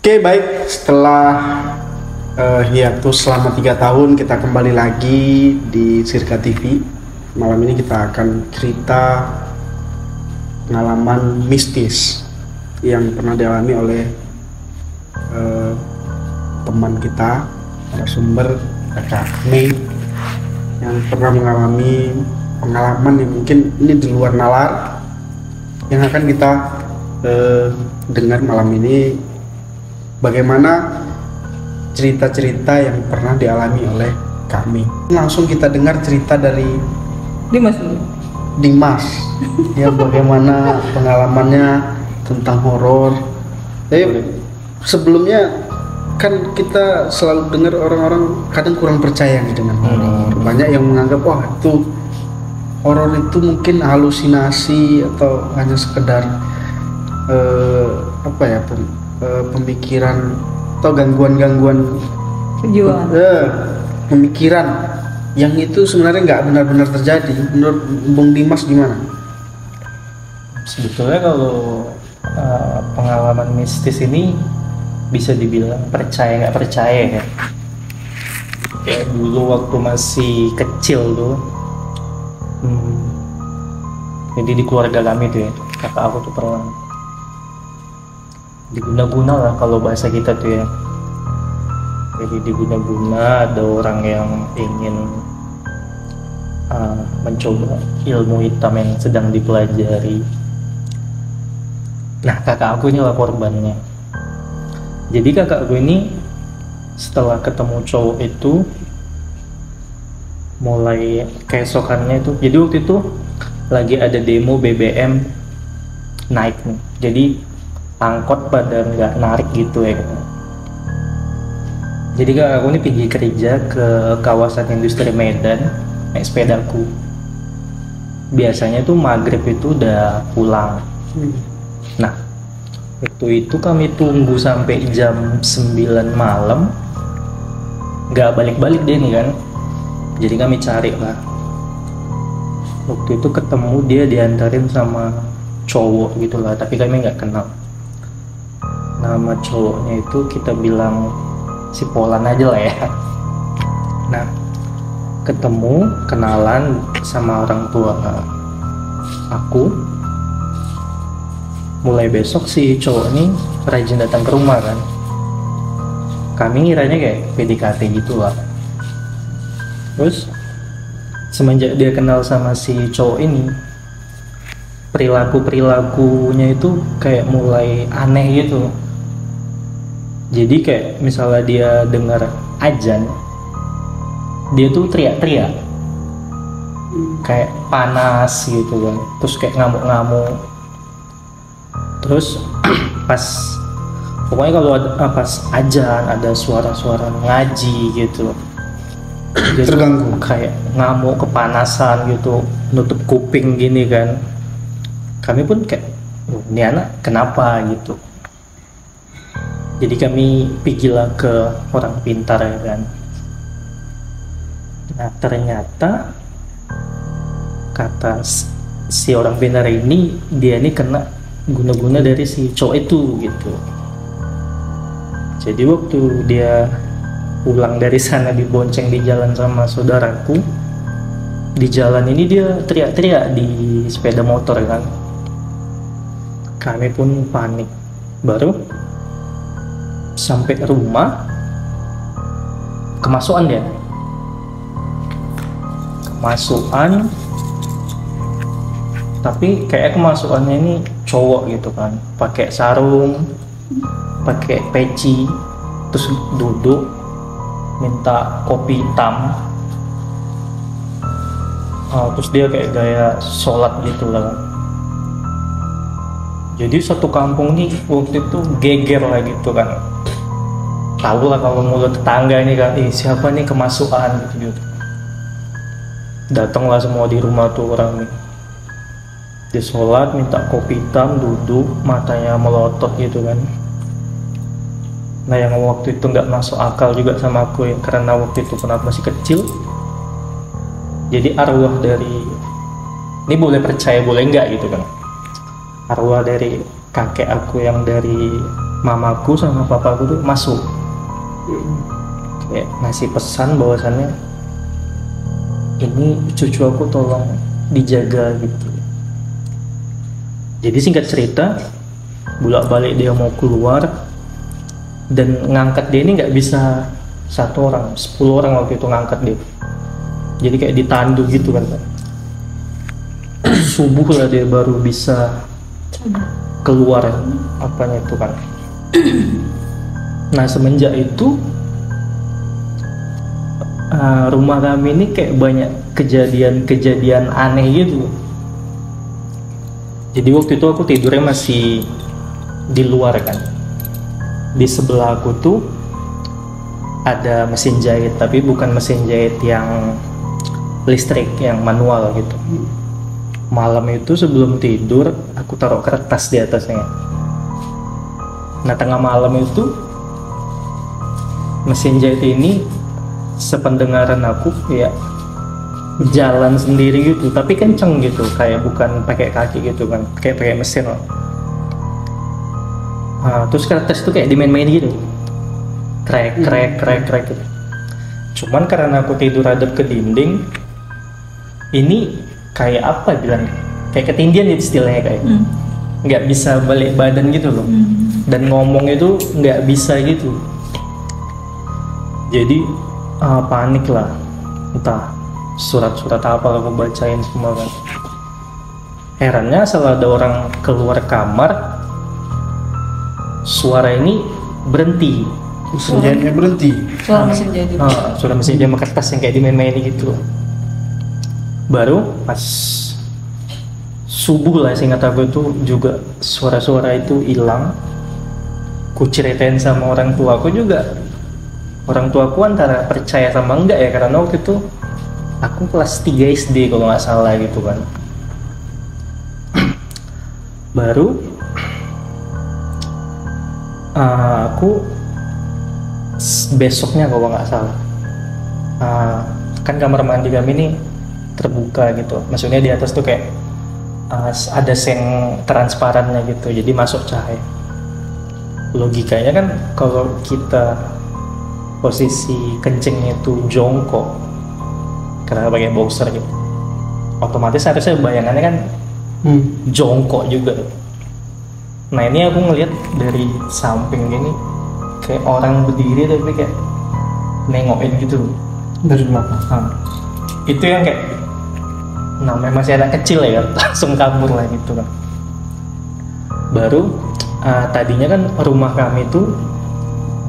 Oke, baik. Setelah hiatus selama 3 tahun, kita kembali lagi di Sirka TV. Malam ini kita akan cerita pengalaman mistis yang pernah dialami oleh teman kita, narasumber Kakak Mei, yang pernah mengalami pengalaman yang mungkin ini di luar nalar, yang akan kita dengar malam ini. Bagaimana cerita-cerita yang pernah dialami oleh kami. Langsung kita dengar cerita dari Dimas ya, bagaimana pengalamannya tentang horor. Sebelumnya kan kita selalu dengar orang-orang kadang kurang percaya dengan horor. Banyak yang menganggap wah itu horor itu mungkin halusinasi atau hanya sekedar pemikiran atau gangguan-gangguan pemikiran yang itu sebenarnya nggak benar-benar terjadi. Menurut Bung Dimas gimana? Sebetulnya kalau pengalaman mistis ini bisa dibilang percaya nggak percaya ya. Kayak dulu waktu masih kecil tuh, jadi di keluarga kami tuh ya, kakak aku tuh pernah diguna-guna lah kalau bahasa kita tuh ya. Jadi diguna-guna, ada orang yang ingin mencoba ilmu hitam yang sedang dipelajari. Nah, kakak aku ini lah korbannya. Jadi kakak aku ini setelah ketemu cowok itu, mulai keesokannya itu, jadi waktu itu lagi ada demo BBM naik nih. Jadi angkot pada nggak narik gitu ya. Jadi kakak aku ini pergi kerja ke kawasan industri Medan naik sepedaku. Biasanya tuh maghrib itu udah pulang. Nah, waktu itu kami tunggu sampai jam 9 malam, nggak balik-balik deh nih kan. Jadi kami cari lah. Waktu itu ketemu dia diantarin sama cowok gitulah, tapi kami nggak kenal. Nama cowoknya itu kita bilang si Polan aja lah ya. Nah, ketemu, kenalan sama orang tua aku. Mulai besok si cowok ini rajin datang ke rumah kan. Kami ngiranya kayak PDKT gitu lah. Terus semenjak dia kenal sama si cowok ini, perilakunya itu kayak mulai aneh gitu. Jadi kayak misalnya dia dengar azan, dia tuh teriak-teriak, kayak panas gitu kan. Terus kayak ngamuk-ngamuk. Terus pokoknya kalau pas azan ada suara-suara ngaji gitu, dia terganggu, kayak ngamuk, kepanasan gitu, nutup kuping gini kan. Kami pun kayak, ini anak kenapa gitu. Jadi kami pergilah ke orang pintar ya kan. Nah, ternyata kata si orang pintar ini, dia ini kena guna-guna dari si cowok itu gitu. Jadi waktu dia pulang dari sana dibonceng di jalan sama saudaraku, di jalan ini dia teriak-teriak di sepeda motor kan. Kami pun panik. Baru sampai rumah, kemasukan dia. Kemasukan, tapi kayak kemasukannya ini cowok gitu kan, pakai sarung, pakai peci, terus duduk minta kopi hitam. Terus dia kayak gaya sholat gitu lah kan. Jadi satu kampung nih waktu itu geger lah gitu kan. Tahu lah kalau mulut tetangga ini kan, siapa nih kemasukan gitu. Datanglah semua di rumah tuh orang nih. Dia sholat, minta kopi hitam, duduk, matanya melotot gitu kan. Nah, yang waktu itu nggak masuk akal juga sama aku ya, karena waktu itu kenapa masih kecil. Jadi arwah dari, ini boleh percaya boleh nggak gitu kan, arwah dari kakek aku yang dari mamaku sama papaku tuh masuk kayak ngasih pesan bahwasannya ini cucu aku tolong dijaga gitu. Jadi singkat cerita, bolak-balik dia mau keluar dan ngangkat dia ini nggak bisa 1 orang, 10 orang waktu itu ngangkat dia. Jadi kayak ditandu gitu kan. Subuh lah dia baru bisa keluar apanya itu kan. Nah semenjak itu rumah kami ini kayak banyak kejadian-kejadian aneh gitu. Jadi waktu itu aku tidurnya masih di luar kan. Di sebelah aku tuh ada mesin jahit, tapi bukan mesin jahit yang listrik, yang manual gitu. Malam itu sebelum tidur aku taruh kertas di atasnya. Nah tengah malam itu mesin jahit ini sependengaran aku ya jalan sendiri gitu, tapi kenceng gitu, kayak bukan pakai kaki gitu kan, kayak pakai mesin loh. Terus kertas itu kayak dimain-main gitu, krek gitu. Cuman karena aku tidur hadap ke dinding, ini kayak apa bilang, kayak ketindian gitu istilahnya, kayak nggak bisa balik badan gitu loh, dan ngomong itu nggak bisa gitu. Jadi panik lah, entah surat-surat apa aku bacain semua kan. Herannya setelah ada orang keluar kamar, suara ini berhenti. Mesin jahitnya berhenti. Suara mesin jahit. Suara mesin jahit kertas yang kayak dimain-main gitu. Baru pas subuh lah seingat aku itu juga suara-suara itu hilang. Ku ceritain sama orang tua aku juga. Orang tuaku antara percaya sama enggak ya, karena waktu itu aku kelas 3 SD kalau nggak salah gitu kan. Baru aku besoknya kalau nggak salah, kan kamar mandi kami ini terbuka gitu, maksudnya di atas tuh kayak ada seng transparannya gitu, jadi masuk cahaya. Logikanya kan kalau kita posisi kencingnya itu jongkok karena pakai boxer gitu, otomatis harusnya bayangannya kan jongkok juga. Nah ini aku ngeliat dari samping gini kayak orang berdiri tapi kayak nengokin gitu Dari belakang. Itu yang kayak namanya masih anak kecil ya, langsung kabur lah gitu kan. Baru tadinya kan rumah kami tuh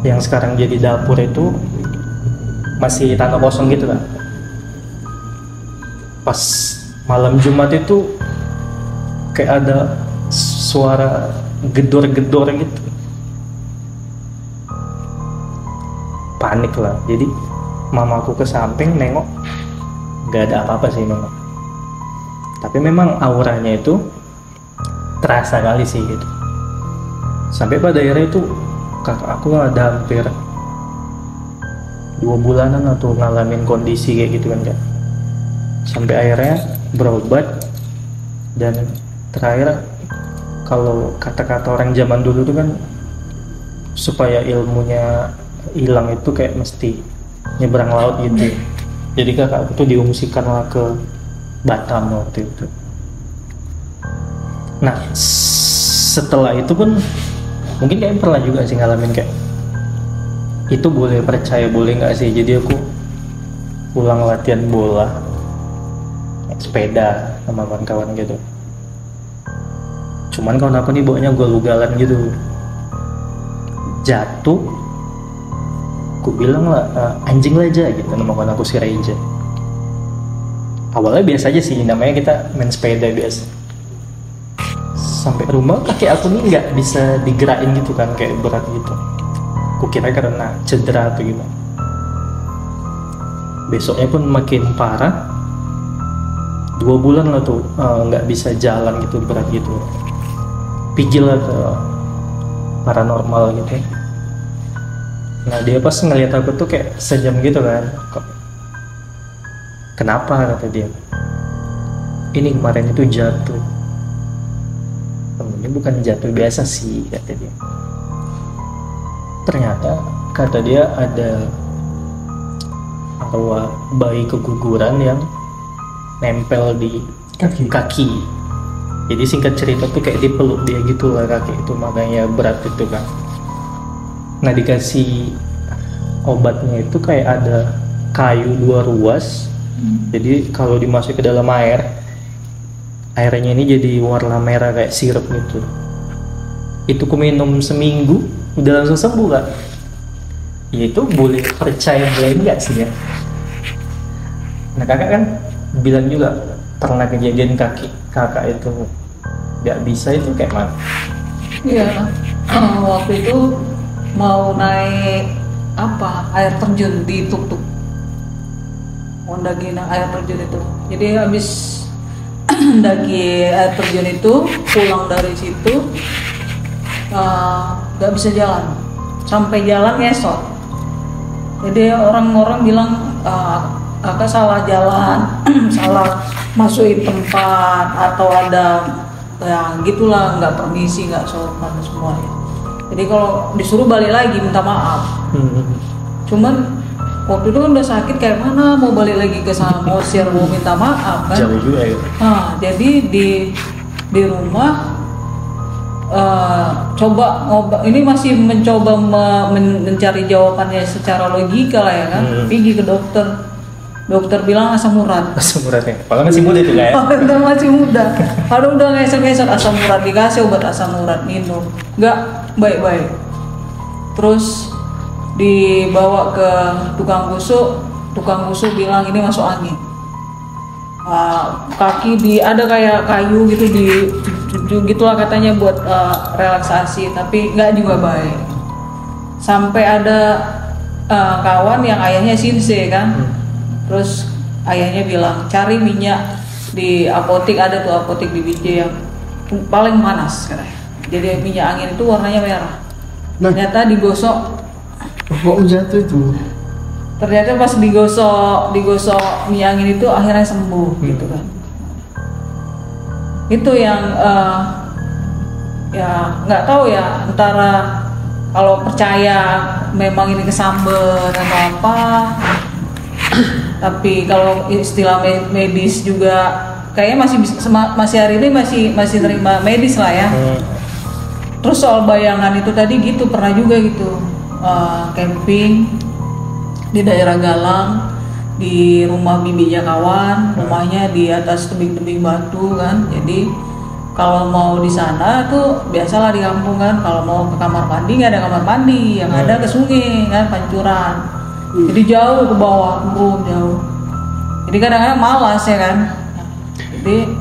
yang sekarang jadi dapur itu masih tanah kosong gitu kan. Pas malam Jumat itu kayak ada suara gedor-gedor gitu. Panik lah, jadi mamaku ke samping nengok, gak ada apa-apa sih memang, tapi memang auranya itu terasa kali sih gitu. Sampai pada akhirnya itu kakak aku ada hampir 2 bulanan atau ngalamin kondisi kayak gitu kan Kak. Sampai akhirnya berobat, dan terakhir kalau kata-kata orang zaman dulu tuh kan supaya ilmunya hilang itu kayak mesti nyebrang laut gitu. Jadi kakak aku tuh diungsikan lah ke Batam waktu itu. Nah setelah itu pun mungkin kalian pernah juga sih ngalamin kayak itu, boleh percaya boleh nggak sih. Jadi aku pulang latihan bola naik sepeda sama kawan-kawan gitu, cuman kawan aku nih bawanya ugal-ugalan gitu, jatuh. Aku bilang lah anjing lah aja gitu, nama kawan aku si Reja. Awalnya biasa aja sih, namanya kita main sepeda biasa. Sampai rumah kaki aku nih nggak bisa digerakin gitu kan, kayak berat gitu. Aku kira karena cedera atau gimana. Besoknya pun makin parah. 2 bulan lah tuh nggak bisa jalan gitu, berat gitu. Pijil lah ke paranormal gitu. Nah dia pas ngeliat aku tuh kayak sejam gitu kan. Kenapa kata dia? Ini kemarin itu jatuh. Ini bukan jatuh biasa sih kata dia. ternyata kata dia ada arwah bayi keguguran yang nempel di kaki. Jadi singkat cerita tuh kayak dipeluk dia gitu lah kaki itu, makanya berat itu kan. Nah dikasih obatnya itu kayak ada kayu 2 ruas. Jadi kalau dimasuk ke dalam airnya ini jadi warna merah kayak sirup gitu. Itu ku minum seminggu udah langsung sembuh kak. Ya itu boleh percaya boleh enggak sih ya. Nah kakak kan bilang juga pernah kejadian kaki kakak itu nggak bisa, itu kayak mana? Iya, waktu itu mau naik air terjun di tuk-tuk, mau mendaki air terjun itu. Jadi habis mendaki air terjun itu pulang dari situ nggak bisa jalan, sampai jalan ngesot. Jadi orang-orang bilang kakak salah jalan, salah masukin tempat, atau ada ya gitulah, nggak permisi, nggak sopan semua ya. Jadi kalau disuruh balik lagi minta maaf. Cuman waktu itu kan udah sakit, kayak mana mau balik lagi ke sana, mau share, mau minta maaf kan. Jauh juga ya. Nah, jadi di rumah coba ini masih mencoba mencari jawabannya secara logika lah ya kan. Pergi ke dokter bilang asam urat. Asam urat ya, padahal masih muda itu ya. Udah masih muda, padahal udah ngesek-ngesek asam urat, dikasih obat asam urat minum, nggak baik-baik. Terus dibawa ke tukang busuk bilang ini masuk angin. Kaki ada kayak kayu gitu gitulah katanya buat relaksasi, tapi nggak juga baik. Sampai ada kawan yang ayahnya sinse kan. Terus ayahnya bilang cari minyak di apotek, ada tuh apotek di Binjai yang paling panas katanya. Jadi minyak angin itu warnanya merah. Ternyata digosok. Kok jatuh itu? Ternyata pas digosok minyak angin itu akhirnya sembuh gitu kan. Itu yang ya nggak tahu ya, antara kalau percaya memang ini kesamber atau apa. Tapi kalau istilah medis juga kayaknya masih hari ini masih terima medis lah ya. Terus soal bayangan itu tadi gitu, pernah juga gitu camping di daerah Galang, di rumah bibinya kawan, rumahnya di atas tebing-tebing batu kan. Jadi kalau mau di sana tuh biasalah di kampung kan, kalau mau ke kamar mandi nggak ada kamar mandi, yang ada ke sungai kan, pancuran. Jadi jauh ke bawah, turun jauh. Jadi kadang-kadang malas ya kan. Jadi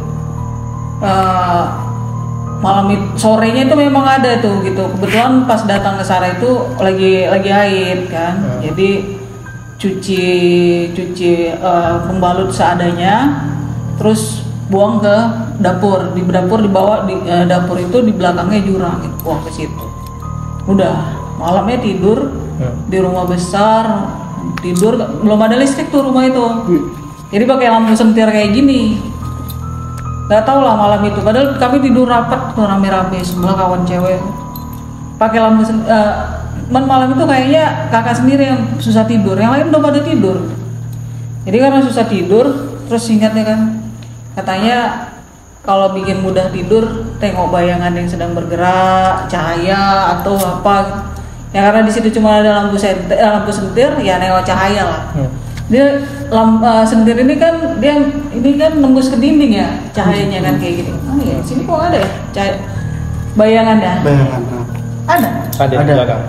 malam itu, sorenya itu memang ada tuh gitu. Kebetulan pas datang ke sana itu lagi haid kan. Jadi cuci pembalut seadanya, terus buang ke dapur. Di dapur dibawa dapur itu di belakangnya jurang, gitu, buang ke situ. Udah malamnya tidur di rumah besar, tidur belum ada listrik tuh rumah itu. Jadi pakai lampu sentir kayak gini. Gak tau lah malam itu, padahal kami tidur rapat tuh rame-rame, sebelah kawan cewek pakai lampu malam itu kayaknya kakak sendiri yang susah tidur, yang lain udah pada tidur. Jadi karena susah tidur, terus singkatnya kan katanya kalau bikin mudah tidur, tengok bayangan yang sedang bergerak, cahaya atau apa. Ya karena di situ cuma ada lampu sentir, ya nengok cahaya lah. Dia sentir ini kan nembus ke dinding ya cahayanya kan kayak gitu. Oh ya, sini kok ada ya cahaya bayangan ya? Bayangan. Ada di belakang.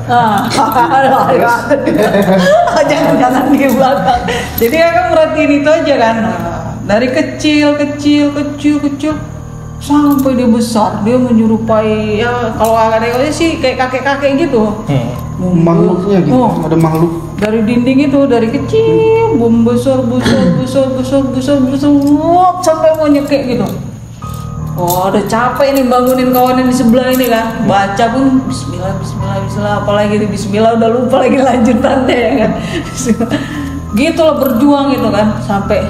Jangan di belakang. Jadi kakak merhatiin itu aja kan. Dari kecil sampai dia besar, dia menyerupai ya kalau kakak sih kayak kakek gitu. Makhluknya gitu, ada makhluk. Dari dinding itu, dari kecil, besar, sampai mau nyekek gitu. Oh, udah capek nih bangunin kawan yang di sebelah ini kan. Baca pun bismillah, apalagi di bismillah udah lupa lagi lanjutannya ya kan. Gitu lah berjuang gitu kan, sampai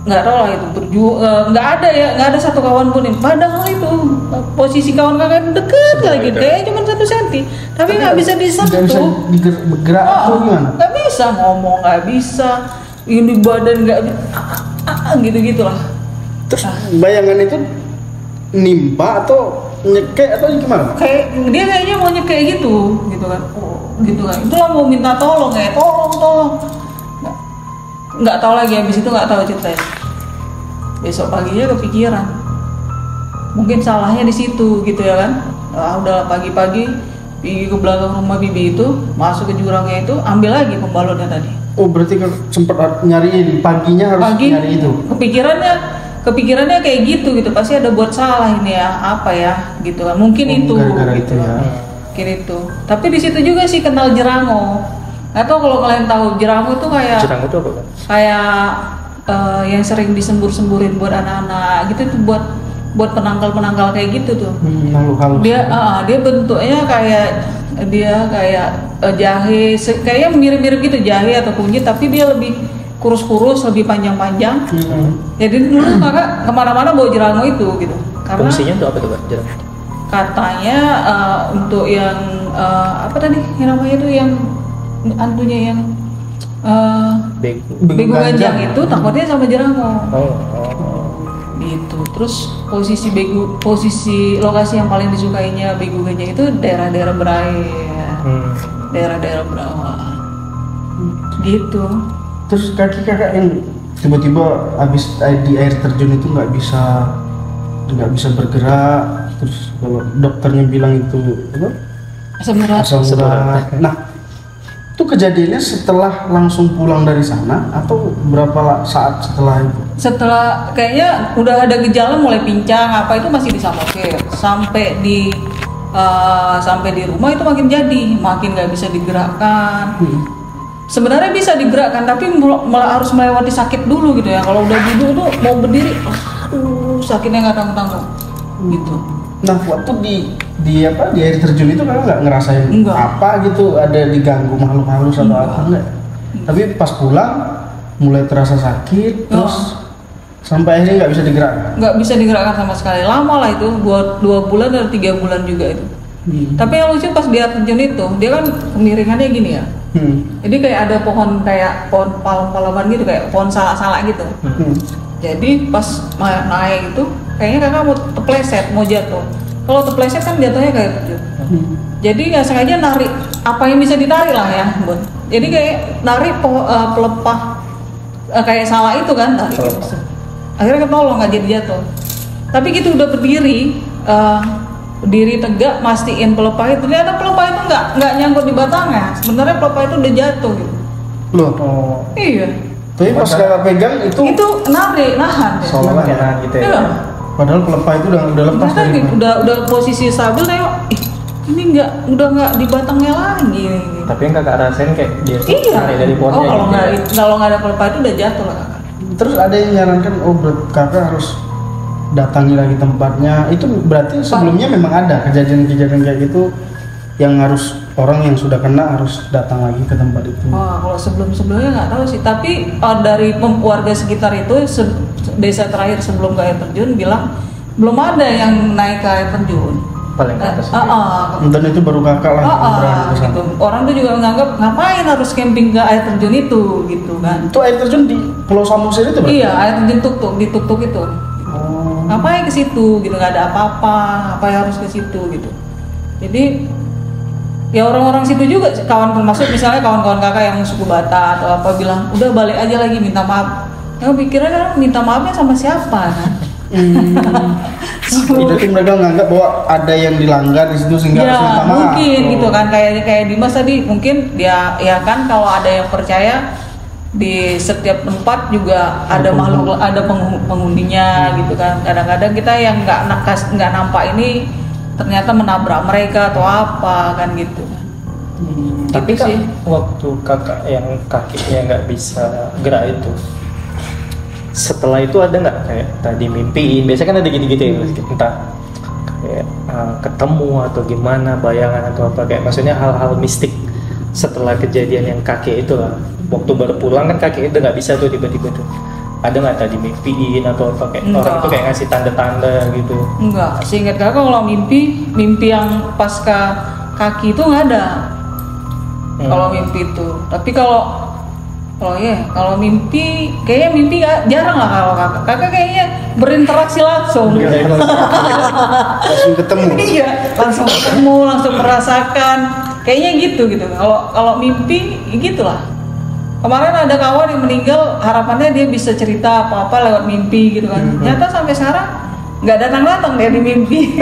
nggak tahu lah itu nggak ada ya, nggak ada satu kawan pun yang padahal itu posisi kawan kakak deket lagi kayak cuma 1 senti tapi nggak bisa disentuh, nggak bisa bergerak atau gimana? nggak bisa ngomong, nggak bisa ini badan nggak gitu gitulah. Terus bayangan itu nimpa atau nyekek atau gimana? Kayak dia kayaknya mau nyekek gitu kan, gitu kan. Itulah mau minta tolong ya, tolong. Nggak tahu lagi habis itu nggak tahu ceritanya. Besok paginya kepikiran, mungkin salahnya di situ gitu ya kan. Udah pagi-pagi pergi ke belakang rumah bibi itu, masuk ke jurangnya itu, ambil lagi pembalutnya tadi. Oh berarti sempat nyariin paginya harus nyari itu. Kepikirannya kayak gitu pasti ada buat salah ini ya apa ya gitu kan, mungkin itu gara-gara itu ya. Mungkin itu. Tapi di situ juga sih kenal jerango. Nggak tahu kalau kalian tahu jerango itu kayak Jerango itu apa kan? Kayak yang sering disembur-semburin buat anak-anak gitu tuh, buat penangkal kayak gitu tuh. Halus. Dia bentuknya kayak jahe, kayaknya mirip-mirip gitu jahe atau kunyit, tapi dia lebih kurus-kurus, lebih panjang-panjang. Jadi dulu kakak kemana-mana bawa jerango itu gitu. Karena fungsinya untuk apa tuh Kak jerango? katanya untuk yang apa tadi yang namanya itu yang antunya yang begu ganjang itu takutnya sama jerango. Gitu. Terus posisi lokasi yang paling disukainya begu ganjang itu daerah-daerah berair, daerah-daerah berawa. Gitu. Terus kakak yang tiba-tiba habis di air terjun itu nggak bisa bergerak, terus kalau dokternya bilang itu apa? Asam urat. Nah, itu kejadiannya setelah langsung pulang dari sana atau berapa saat setelah itu? Setelah kayaknya udah ada gejala mulai pincang apa itu masih bisa mokir sampai di rumah itu makin nggak bisa digerakkan. Sebenarnya bisa digerakkan tapi harus melewati sakit dulu gitu ya. Kalau udah duduk tuh mau berdiri, sakitnya nggak tanggung-tanggung gitu. Nah waktu di air terjun itu kakak nggak ngerasain apa gitu, ada diganggu makhluk halus atau apa enggak? Tapi pas pulang mulai terasa sakit terus sampai akhirnya nggak bisa digerakkan? Nggak bisa digerakkan sama sekali, lama lah itu 2 bulan atau 3 bulan juga itu. Tapi yang lucu pas di air terjun itu dia kan kemiringannya gini ya. Jadi kayak ada pohon palem-paleman gitu, kayak pohon salak-salak gitu. Jadi pas naik itu kayaknya kakak mau terpleset, mau jatuh. Kalau terpleset kan jatuhnya kayak terjun. Jadi nggak sengaja narik apa yang bisa ditarik lah ya, Bun. Jadi kayak narik pelepah kayak salak itu kan, tarik. Akhirnya ketolong, nggak jadi jatuh. Tapi gitu udah berdiri, berdiri tegak, mastiin pelepah itu. Ternyata pelepah itu nggak nyangkut di batangnya. Sebenarnya pelepah itu udah jatuh gitu. Loh? Iya. Tapi pas kakak pegang itu nahan. Seolah-olah kayak nahan gitu ya. Iya. Padahal pelepah itu udah lepas dari gitu, udah posisi stabil tengok. Ini udah nggak di batangnya lagi. Tapi yang kakak rasain kayak dia narik dari pohonnya. Kalau nggak ada pelepah itu udah jatuh lah kakak. Terus ada yang nyarankan, kakak harus datangi lagi tempatnya. Itu berarti sebelumnya memang ada kejadian-kejadian kayak gitu yang harus orang yang sudah kena harus datang lagi ke tempat itu. Kalau sebelumnya nggak tahu sih. Tapi dari warga sekitar itu desa terakhir sebelum ke air terjun bilang belum ada yang naik ke air terjun. Paling ke atas. Dan itu baru kakak lah berani ke sana. Gitu. Orang tuh juga menganggap ngapain harus camping ke air terjun itu gitu kan. Itu air terjun di Pulau Samosir itu berarti? Iya, air terjun di Tuk-Tuk itu. Ngapain ke situ gitu, nggak ada apa-apa, ngapain harus ke situ gitu. Jadi ya orang-orang situ juga kawan termasuk misalnya kawan-kawan kakak yang suku Batak atau apa bilang udah balik aja lagi minta maaf. Yang pikirnya kan minta maafnya sama siapa kan? Itu tuh mereka menganggap bahwa ada yang dilanggar di situ sehingga harus minta maaf. Mungkin gitu kan kayak Dimas tadi mungkin dia ya kan kalau ada yang percaya di setiap tempat juga ada makhluk, ada penghuninya gitu kan. Kadang-kadang kita yang nggak nampak ini ternyata menabrak mereka atau apa kan gitu. Tapi gitu sih waktu kakak yang kakinya nggak bisa gerak itu, setelah itu ada nggak kayak tadi mimpiin? Biasanya kan ada gitu-gitu ya, entah kayak ketemu atau gimana, bayangan atau apa, kayak maksudnya hal-hal mistik setelah kejadian yang kakek itu lah. Waktu baru pulang kan kakek itu nggak bisa tuh tiba-tiba tuh. ada nggak tadi mimpiin atau apa kayak Enggak. orang tuh kayak ngasih tanda-tanda gitu? Enggak, seingat kakak kalau mimpi yang pasca kaki itu nggak ada. Kalau mimpi itu, tapi kalau mimpi kayaknya mimpi jarang lah kalau kakak kayaknya berinteraksi langsung. Langsung ketemu. Iya, langsung ketemu, langsung merasakan, kayaknya gitu. Kalau mimpi gitulah. Kemarin ada kawan yang meninggal, harapannya dia bisa cerita apa-apa lewat mimpi gitu kan. Nyata sampai sekarang nggak datang dia di mimpi.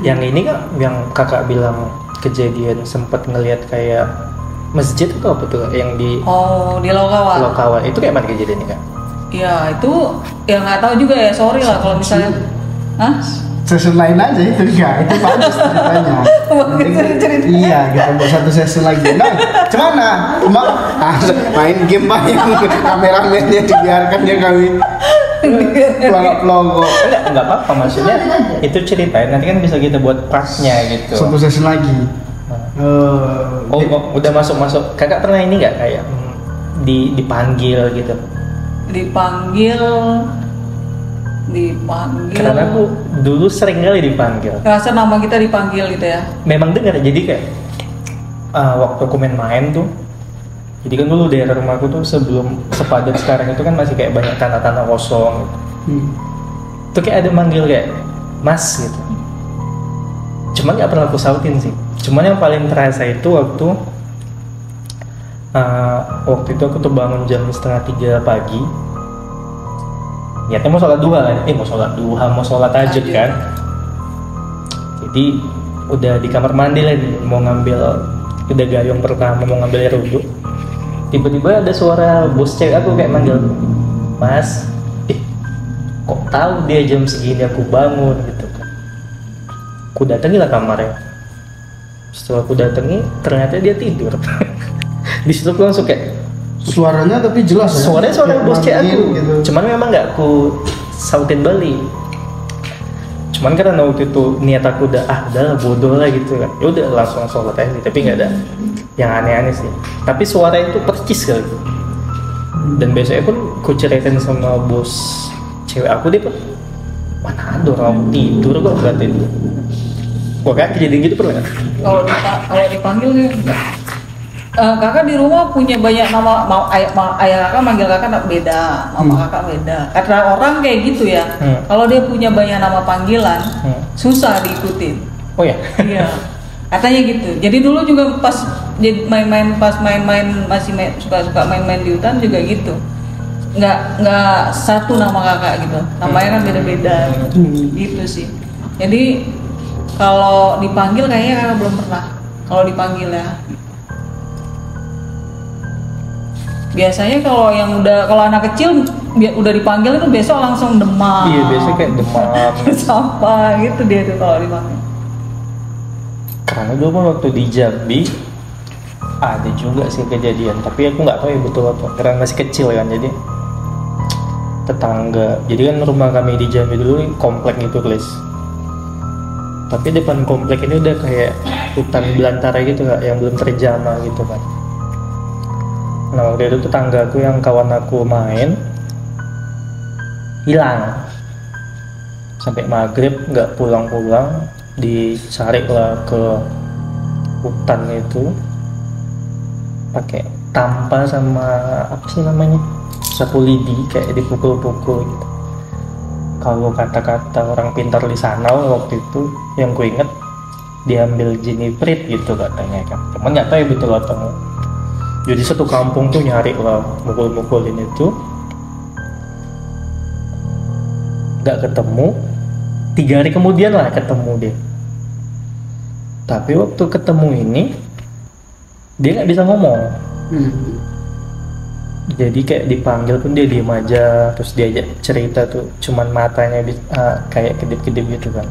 Yang ini kan yang kakak bilang kejadian sempat ngelihat kayak masjid atau apa tuh yang di Oh, di Lokawan. Lokawan itu kayak mana kejadiannya kak? Ya itu ya nggak tahu juga ya, sorry lah kalau misalnya. Hah? Sesi lain aja itu enggak, itu bagus ceritanya. Cerita. Iya, kita buat satu sesi lagi. Nah, gimana? Main game main kameramennya dibiarkan ya kami. Pelongo. Enggak apa-apa maksudnya itu ceritain nanti kan bisa kita buat partnya gitu. Satu sesi lagi. Oh, udah masuk. Kakak pernah ini nggak kayak dipanggil gitu? Dipanggil. Karena aku dulu sering kali dipanggil. Ngerasa nama kita dipanggil gitu ya? Memang dengar, jadi kayak waktu aku main tuh, jadi kan dulu daerah rumahku tuh sebelum sepadat sekarang itu kan masih kayak banyak tanah-tanah kosong gitu. Tuh kayak ada manggil kayak mas gitu. Cuman nggak pernah aku sautin sih. Cuman yang paling terasa itu waktu itu aku tuh bangun jam 2:30 pagi. Niatnya mau sholat duha kan? Mau sholat tahajud kan? Jadi udah di kamar mandi lagi, udah gayung pertama mau ngambil air wudhu. Tiba-tiba ada suara bos cewek aku kayak manggil, mas, kok tahu dia jam segini aku bangun gitu kan? Aku datangi lah kamarnya. Setelah aku datangi, ternyata dia tidur. Di situ aku langsung kayak suaranya tapi jelas ya. Suara bos cewek aku. Gitu. Cuman memang nggak aku sautin balik. Cuman karena waktu itu niat aku udah bodoh lah gitu kan. Ya udah langsung sholat aja sih, tapi nggak ada yang aneh-aneh sih. Tapi suara itu percis kali. Dan besoknya pun aku ceritain sama bos cewek aku, dia pun mana ada orang tidur kok berarti itu. Wah, kayak kejadian gitu pernah? Kalau dipanggil sih enggak. Kakak di rumah punya banyak nama, ayah kakak manggil kakak beda, mama kakak beda. Karena orang kayak gitu ya. Kalau dia punya banyak nama panggilan, susah diikutin. Oh ya? Iya. Katanya gitu. Jadi dulu juga pas main-main suka main-main di hutan juga gitu. Nggak satu nama kakak gitu. Namanya kan beda-beda. Gitu sih. Jadi kalau dipanggil kayaknya kakak belum pernah. Kalau dipanggil ya. Biasanya kalau anak kecil udah dipanggil itu besok langsung demam. Iya, biasanya kayak demam. Sampah gitu dia tuh kalau dipanggil. Karena dulu kan waktu di Jambi ada juga sih kejadian, tapi aku nggak tahu ya betul apa. Karena masih kecil kan, jadi tetangga. Jadi kan rumah kami di Jambi dulu komplek gitu guys. Tapi depan komplek ini udah kayak hutan belantara gitu kak, yang belum terjamah gitu kan. Nah waktu itu tetanggaku yang kawan aku main hilang sampai maghrib nggak pulang-pulang, dicari lah ke hutan itu pakai tampa sama apa sih namanya, sapu lidi, kayak dipukul-pukul gitu. Kalau kata-kata orang pintar di sana waktu itu yang ku inget diambil jiniprit gitu katanya kan, cuman nggak tahu ya betul atau enggak. Jadi satu kampung tuh nyari lah, mukul-mukulin itu, nggak ketemu. 3 hari kemudian lah ketemu dia. Tapi waktu ketemu ini dia nggak bisa ngomong. Jadi kayak dipanggil pun dia diem aja, terus dia cerita tuh cuman matanya kayak kedip-kedip gitu kan.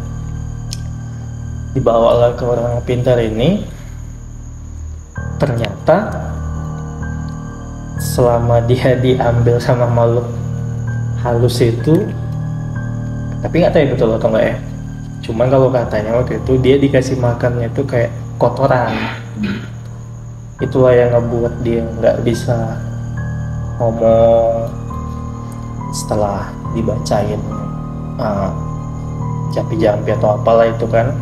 Dibawalah ke orang pintar ini, ternyata selama dia diambil sama makhluk halus itu, tapi nggak tahu ya betul atau enggak ya, cuman kalau katanya waktu itu dia dikasih makannya itu kayak kotoran. Itulah yang ngebuat dia nggak bisa ngomong setelah dibacain jampi-jampi atau apalah itu kan.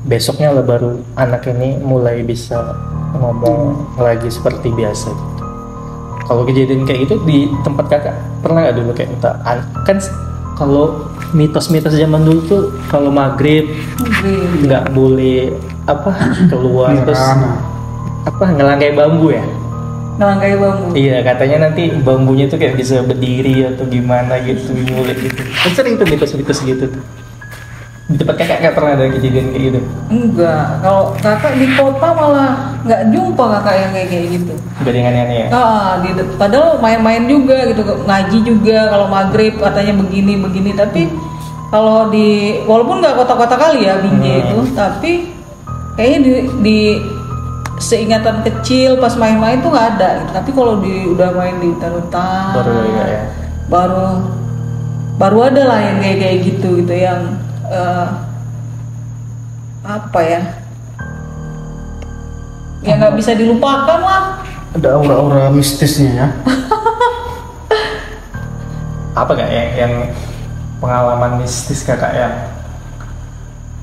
Besoknya lah baru anak ini mulai bisa ngomong lagi seperti biasa gitu. Kalau kejadian kayak gitu di tempat kakak pernah nggak dulu kayak minta kan kalau mitos-mitos zaman dulu tuh kalau maghrib nggak boleh keluar terus ngelangkai bambu ya. Ngelangkai bambu. Iya, katanya nanti bambunya tuh kayak bisa berdiri atau gimana gitu, ngulik gitu. Kan sering tuh mitos-mitos gitu tuh. Di tempat kakak nggak pernah ada kejadian kayak gitu? Enggak, kalau kakak di kota malah nggak jumpa kakak yang kayak gitu. Gak ada yang aneh-aneh ya? Padahal main-main juga gitu, ngaji juga kalau maghrib katanya begini, tapi kalau walaupun nggak kota-kota kali ya Binjai itu, tapi kayaknya di seingatan kecil pas main-main tuh nggak ada gitu. Tapi kalau udah main di hutan baru ada lah yang kayak gitu yang yang nggak bisa dilupakan lah. Ada aura-aura mistisnya ya. Apa gak yang pengalaman mistis kakak yang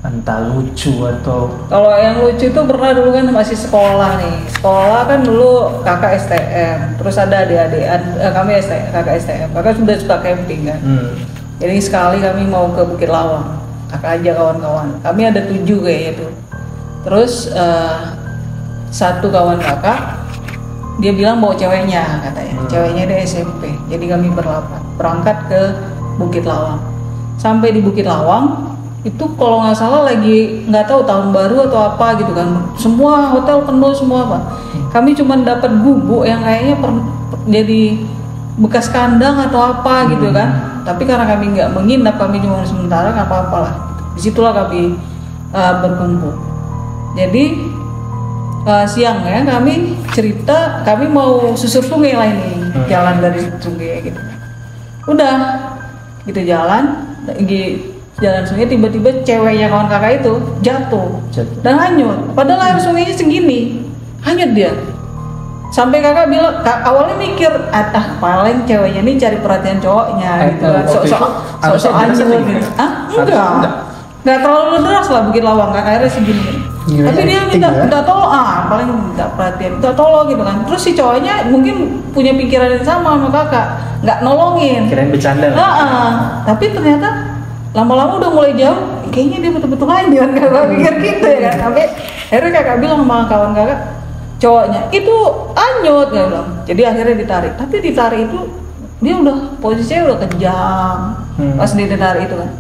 entah lucu atau? Kalau yang lucu itu pernah dulu kan masih sekolah nih. Sekolah kan dulu kakak STM, terus ada adik-adikan kami kakak STM. Kakak sudah suka camping kan. Jadi sekali kami mau ke Bukit Lawang, kakak aja kawan-kawan. Kami ada 7 kayaknya tuh. Terus satu kawan kakak dia bilang bawa ceweknya katanya. Ceweknya dia SMP. Jadi kami berangkat ke Bukit Lawang. Sampai di Bukit Lawang itu kalau nggak salah lagi nggak tahu tahun baru atau apa gitu kan. Semua hotel penuh semua apa. Kami cuma dapat gubuk yang kayaknya jadi bekas kandang atau apa gitu kan. Tapi karena kami nggak menginap, kami cuma sementara, nggak apa-apa lah. Disitulah kami berkumpul. Jadi siangnya kami cerita, kami mau susur sungai lah ini, jalan dari sungai gitu. Udah, gitu jalan sungai, tiba-tiba ceweknya kawan kakak itu jatuh dan hanyut. Padahal air sungainya segini, hanyut dia. Sampai kakak bilang, awalnya mikir, paling ceweknya ini cari perhatian cowoknya gitu kan, sok hanyut gitu. Enggak terlalu deras lah Bukit Lawang, airnya segini. Tapi dia minta tolong, paling minta perhatian, minta tolong gitu kan. Terus si cowoknya mungkin punya pikiran yang sama kakak, nggak nolongin. Kirain bercanda. Tapi ternyata lama-lama udah mulai jauh, kayaknya dia betul-betul hanyut, kakak pikir gitu ya kan. Sampai akhirnya kakak bilang sama kawan kakak, cowoknya itu hanyut nggak bilang. Jadi akhirnya ditarik. Tapi ditarik itu dia udah posisinya udah kejang. Pas dia ditarik itu kan,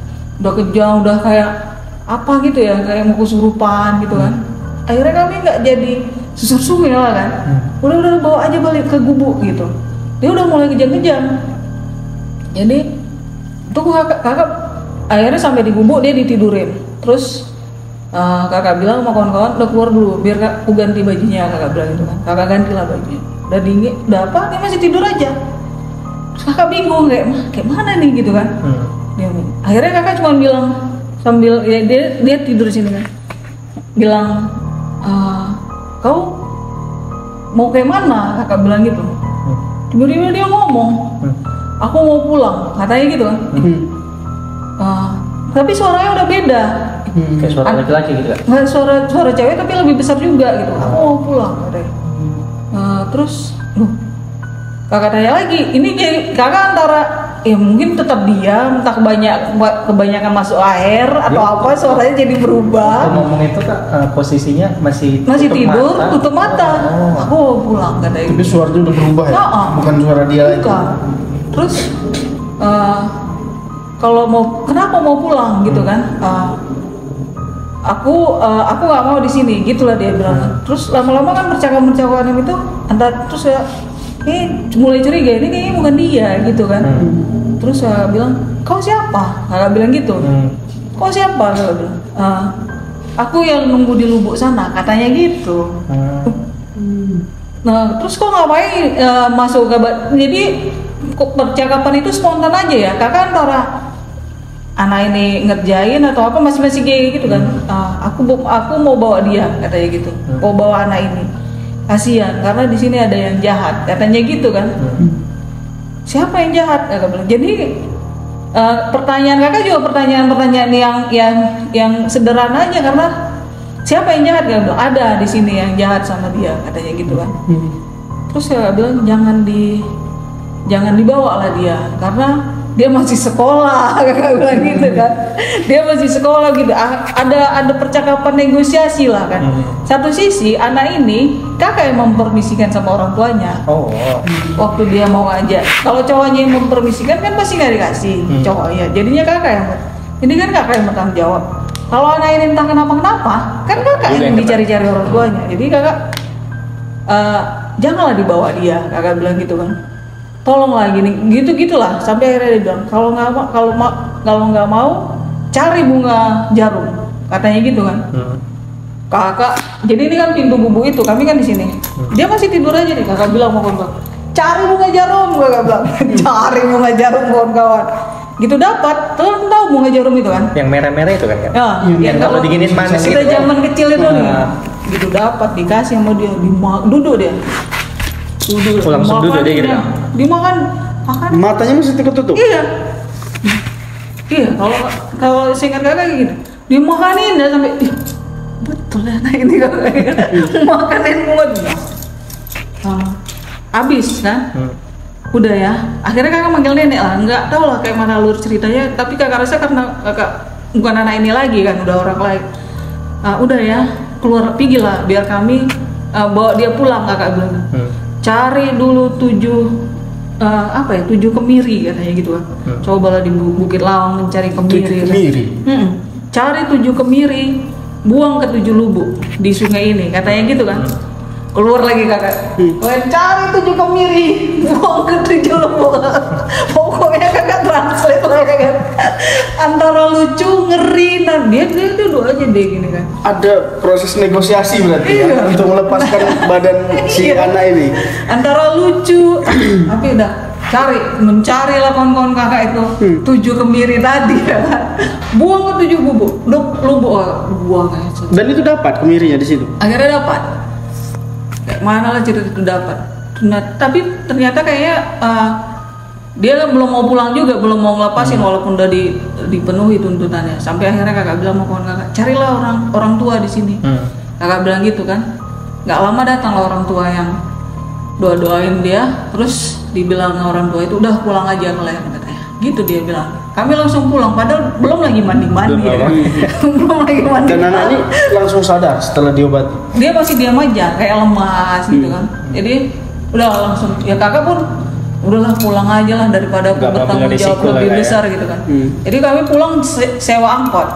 udah kejang, udah kayak apa gitu ya, kayak mau kesurupan gitu kan. Akhirnya kami nggak jadi susur sungai lah kan. Udah bawa aja balik ke gubuk gitu. Dia udah mulai kejang-kejang. Jadi itu kakak akhirnya sampai di gubuk dia ditidurin. Terus kakak bilang sama kawan-kawan, udah keluar dulu biar aku ganti bajunya, kakak bilang gitu kan. Kakak gantilah bajunya. Udah dingin, udah apa? Dia masih tidur aja. Terus kakak bingung kayak mana nih gitu kan. Akhirnya kakak cuma bilang sambil ya, dia tidur sini kan. Bilang, kau mau kayak mana? Kakak bilang gitu. Tiba-tiba dia ngomong, aku mau pulang, katanya gitu kan. Tapi suaranya udah beda. Kayak suara laki-laki gitu kan? Nggak, suara cewek tapi lebih besar juga gitu. Aku mau pulang katanya. Terus kakak tanya lagi, ini kakak antara mungkin tetap diam, entah kebanyakan masuk air atau apa, suaranya jadi berubah. Ngomong itu kak posisinya masih tidur, tutup mata. Aku mau pulang katanya. Tapi suaranya udah berubah ya? Bukan suara dia lagi. Terus kalau kenapa mau pulang gitu kan? Aku nggak mau di sini, gitulah dia bilang. Terus lama-lama kan percakapan itu terus ya mulai curiga, ini kayaknya bukan dia gitu kan. Terus saya bilang, kau siapa? Kakak bilang gitu. Kau siapa? Kakak bilang, aku yang nunggu di lubuk sana, katanya gitu. Nah terus kok ngapain masuk ke jadi percakapan itu spontan aja ya. Kakak antara anak ini ngerjain atau apa, masih kayak gitu kan. Aku mau bawa dia, katanya gitu. Mau bawa anak ini. kasihan karena di sini ada yang jahat, katanya gitu kan. Siapa yang jahat? Kakak bilang. Jadi pertanyaan kakak juga pertanyaan yang sederhana aja, karena siapa yang jahat? Kakak bilang ada di sini yang jahat sama dia, katanya gitu kan. Terus kakak bilang jangan dibawa lah dia, karena dia masih sekolah, kakak bilang gitu kan. Dia masih sekolah gitu. Ada percakapan negosiasi lah kan. Satu sisi anak ini kakak yang mempermisikan sama orang tuanya. Waktu dia mau ngajak. Kalau cowoknya yang mempermisikan kan pasti nggak dikasih cowoknya. Jadinya kakak yang. Jadi kan kakak yang bertanggung jawab. Kalau anak ini entah kenapa kan kakak yang dicari-cari orang tuanya. Jadi kakak janganlah dibawa dia, kakak bilang gitu kan. Tolonglah gini, gitulah sampai akhirnya dia bilang kalau nggak mau cari bunga jarum, katanya gitu kan. Kakak, jadi ini kan pintu bubuk itu, kami kan di sini. Dia masih tidur aja nih, kakak bilang mau kawan-kawan, cari bunga jarum, kakak bilang, cari bunga jarum kawan-kawan. Gitu dapat, tahu bunga jarum itu kan? Yang merah-merah itu kan? Ya, yang kalau diginiin manis kita gitu. zaman kecil itu nih, gitu dapat dikasih sama dia, duduk dia. Langsung duduk dia gitu kan? Dimakan. Matanya masih tertutup. Iya, kalau seingat kakak gitu, dimakanin ya sampai betul ya, nah ini kakak makanin muat. Habis kan? Udah ya, akhirnya kakak manggil nenek lah, nggak tahu lah kayak mana alur ceritanya, tapi kakak rasa karena kakak bukan anak ini lagi kan, udah orang lain. Udah ya, pergi lah biar kami bawa dia pulang, kakak bilang. Cari dulu 7 kemiri katanya gitu kan. Cobalah di Bukit Lawang mencari kemiri. Cari 7 kemiri, buang ke 7 lubuk di sungai ini, katanya gitu kan. Keluar lagi kakak, cari 7 kemiri, buang ke 7 lubuk. Pokoknya kakak translate lah kan. Antara lucu, ngeri, dan dia duduk aja deh gini kan. Ada proses negosiasi berarti ya untuk melepaskan badan si anak ini. Antara lucu, tapi udah mencari lah kawan-kawan kakak itu 7 kemiri tadi ya kan. Buang ke 7 lubuk, buang aja. Dan itu dapat kemirinya di situ. Akhirnya dapat. Kayak mana lah cerita itu dapat. Nah, tapi ternyata kayaknya dia belum mau pulang juga, belum mau ngelepasin walaupun udah dipenuhi tuntutannya. Sampai akhirnya kakak bilang sama kawan kakak, carilah orang tua di sini. Kakak bilang gitu kan. Nggak lama datanglah orang tua yang doain dia, terus dibilang orang tua itu udah pulang aja kalian, katanya. Gitu dia bilang. Kami langsung pulang, padahal belum lagi mandi ya. Belum lagi mandi. Dan anak ini langsung sadar setelah diobati. Dia masih diam aja, kayak lemas gitu kan. Jadi udah langsung, ya kakak pun udahlah pulang aja lah daripada aku bertanggung jawab lebih besar gitu kan. Jadi kami pulang sewa angkot.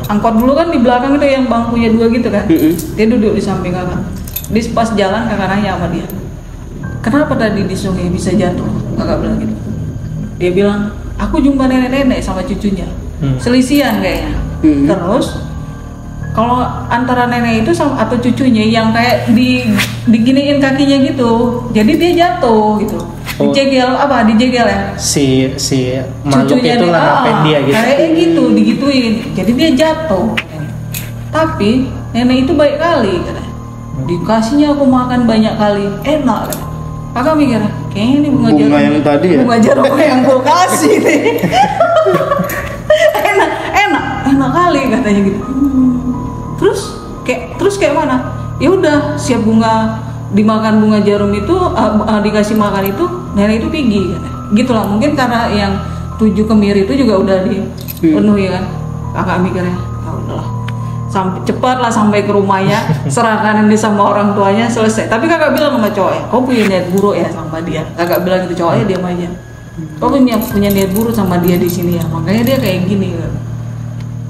Angkot dulu kan di belakang itu yang bangkunya 2 gitu kan. Dia duduk di samping kakak. Di pas jalan kakak nanya sama dia, kenapa tadi di sungai bisa jatuh? Kakak bilang gitu. Dia bilang, aku jumpa nenek-nenek sama cucunya, selisihan kayaknya. Terus kalau antara nenek itu sama atau cucunya yang kayak diginiin kakinya gitu, jadi dia jatuh gitu. Dijegel ya? Si makhluk itu lah ngapain dia gitu. Kayak gitu, digituin. Jadi dia jatuh. Tapi nenek itu baik kali katanya. Dikasihnya aku makan banyak kali, enak katanya. Kakak mikir, kayaknya ini bunga jarum yang tadi ya? Bunga jarum yang gue kasih nih. enak kali katanya gitu. Terus kayak mana? Ya udah, siap dimakan bunga jarum itu, dikasih makan itu, nenek itu pergi katanya. Gitulah, mungkin karena yang 7 kemiri itu juga udah dipenuhi kan. Kakak mikirnya, ya udahlah. Cepat lah sampai ke rumahnya, serahkan ini sama orang tuanya, selesai. Tapi kakak bilang sama cowoknya, kau punya niat buruk ya sama dia. Kakak bilang gitu, cowoknya diam aja. Kau punya niat buruk sama dia di sini ya, makanya dia kayak gini.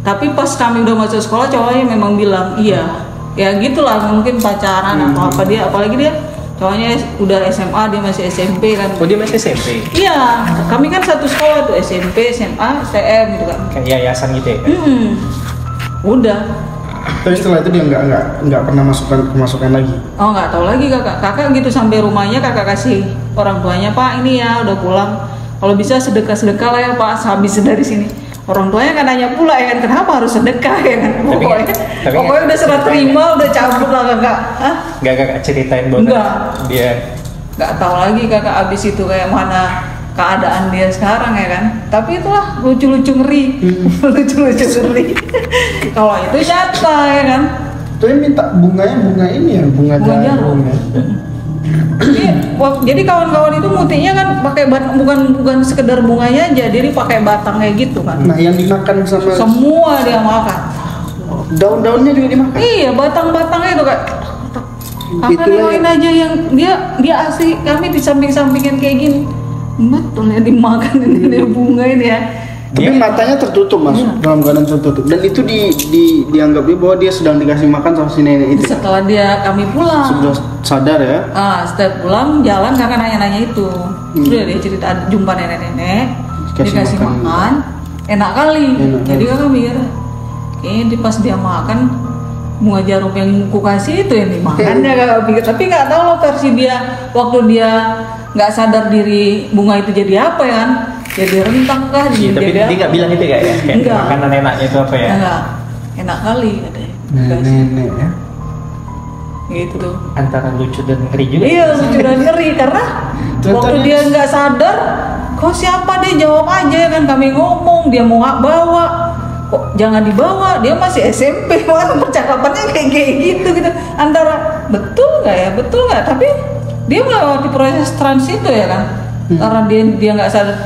Tapi pas kami udah masuk sekolah, cowoknya memang bilang iya, ya gitulah, mungkin pacaran atau apa dia, apalagi dia cowoknya udah SMA, dia masih SMP kan. Oh, dia masih SMP? Iya, kami kan satu sekolah tuh, SMP, SMA, STM gitu kan. Kayak yayasan gitu ya? Udah. Tapi setelah itu dia nggak pernah kemasukan lagi. Oh, nggak tahu lagi kakak gitu sampai rumahnya kakak kasih orang tuanya, Pak ini ya udah pulang, kalau bisa sedekah lah ya Pak, habis dari sini. orang tuanya kan nanya pula ya kan, kenapa harus sedekah ya kan, tapi pokoknya udah serah terima, udah cabut lah kakak. Hah? Nggak kakak ceritain bahwa Nggak. dia Nggak tahu lagi kakak abis itu kayak mana keadaan dia sekarang ya kan, tapi itulah lucu-lucu ngeri. Lucu-lucu ngeri. Kalau itu nyata ya kan. Tuh minta bunganya bunga ini ya, bunga jarum ya. Jadi kawan-kawan itu mutinya kan pakai bukan sekedar bunganya aja, jadi pakai batang kayak gitu kan. Nah yang dimakan sama Semua dia makan. daun-daunnya juga dimakan. Iya, batang-batangnya itu kak. Kakak Itulah nemuin aja yang dia asli, kami di samping-sampingan kayak gini. Betul ya dimakan ini bunga ini ya. Tapi matanya tertutup mas, dalam keadaan tertutup. Dan itu dianggap dia bahwa dia sedang dikasih makan sama si nenek itu. Setelah kami pulang. Sudah sadar ya? Setelah pulang jalan kakak nanya-nanya itu. Udah dia cerita jumpa nenek-nenek, dikasih makan, enak kali. Jadi kakak mikir, kayaknya pas dia makan bunga jarum yang ku kasih itu yang dimakan ya kakak pikir. Tapi nggak tahu loh versi dia waktu dia nggak sadar diri bunga itu jadi apa ya kan? Jadi rentang kah? Iya, tapi dia nggak bilang itu ya? Kayak Enggak. makanan enaknya itu apa ya? Enggak, enak kali katanya. Nenek ya. Gitu tuh. Antara lucu dan ngeri juga. Iya, lucu dan ngeri karena waktu dia nggak sadar, kok siapa dia jawab aja ya kan, kami ngomong dia mau nggak bawa, kok jangan dibawa, dia masih SMP, malah percakapannya kayak gitu antara betul nggak ya, betul nggak, tapi dia melewati proses trans itu ya kan, karena dia nggak sadar,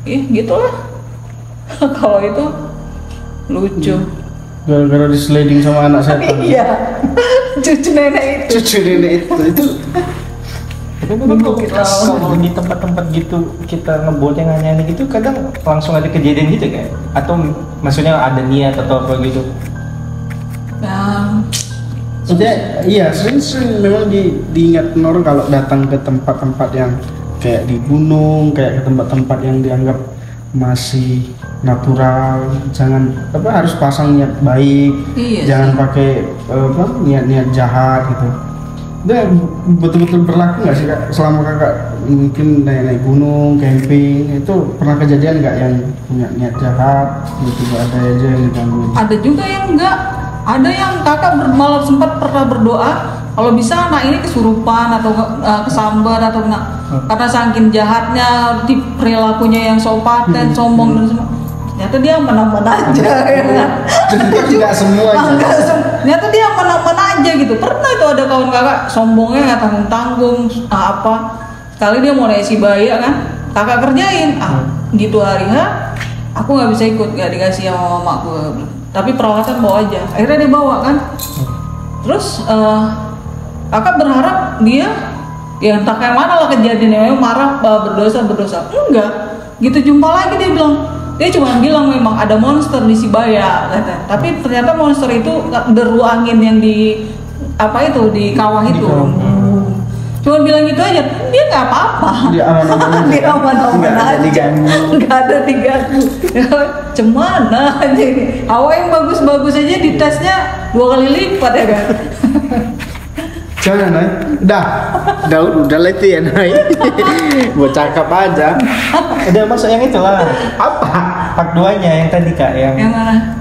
gitulah. Kalau itu lucu. Gara-gara disliding sama anak setan. Iya, cucu nenek itu. Cucu nenek itu Tapi memang kalau di tempat-tempat gitu kita ngebuat yang aneh-aneh gitu kadang langsung ada kejadian gitu kan? Atau maksudnya ada niat atau apa gitu? Maksudnya iya sering memang diingatkan orang kalau datang ke tempat-tempat yang kayak di gunung, kayak ke tempat-tempat yang dianggap masih natural, jangan harus pasang niat baik, jangan pakai niat-niat jahat gitu. Udah betul-betul berlaku nggak sih kak selama kakak mungkin naik gunung, camping itu pernah kejadian nggak yang punya niat jahat, tiba-tiba ada aja yang digangguin? Ada juga yang enggak, ada yang kakak malah sempat pernah berdoa kalau bisa anak ini kesurupan atau kesambar atau karena saking jahatnya di perilakunya yang sopaten, sombong dan semua. Ternyata dia aman-aman aja ya kan. Tidak semuanya. Ternyata dia aman-aman aja gitu. Pernah itu ada kawan kakak sombongnya nggak tanggung-tanggung apa. Sekali dia mau naik si bayi kan, kakak kerjain. Gitu hari aku nggak bisa ikut, nggak dikasih sama mamaku. Tapi peralatan bawa aja. Akhirnya dia bawa kan. Terus kakak berharap dia ya entah kayak mana lah kejadiannya, marah berdosa. Enggak. Gitu jumpa lagi dia bilang. Dia cuma bilang memang ada monster di Sibaya, kata. Tapi ternyata monster itu deru angin yang di di kawah itu. Cuma bilang gitu aja, dia nggak apa-apa. Dia aman-aman aja. Nggak ada diganggu. Cemana aja ini. Awal yang bagus-bagus aja di tesnya 2 kali lipat ya kan. Jangan Nay, udah letih ya Nay. Buat cakap aja. Udah masuk yang itu lah. Apa? Part 2-nya yang tadi kak, yang mana?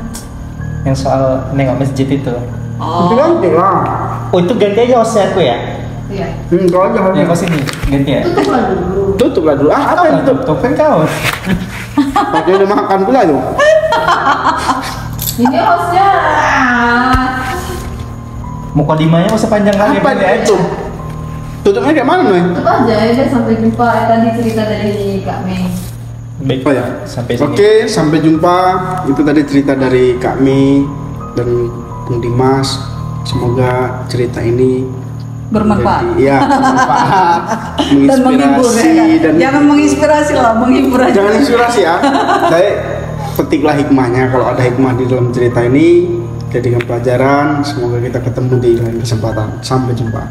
Yang soal nengok masjid itu. Itu ganti lah. Oh itu ganti aja hostnya aku ya? Iya. Kau aja. Ya kau sini ganti ya? Tutup lah dulu. Apa yang tutup? Tutup kan kau. Pakai udah makan pula tuh. Ini hostnya. Mukadimahnya masa panjang kali. Apa itu? Tutupnya kayak mana Nay? Tutup aja ya, sampai jumpa. Tadi cerita dari Kak Mei. Baik, Oh ya. sampai sini. Oke, sampai jumpa. Itu tadi cerita dari Kak Mi dan Bung Dimas. Semoga cerita ini Bermanfaat. Iya, bermanfaat, Dan menghibur ya kan? dan Jangan menginspirasi lah, menghibur aja. jangan inspirasi ya. Jadi petiklah hikmahnya. Kalau ada hikmah di dalam cerita ini, jadikan pelajaran. Semoga kita ketemu di lain kesempatan. Sampai jumpa.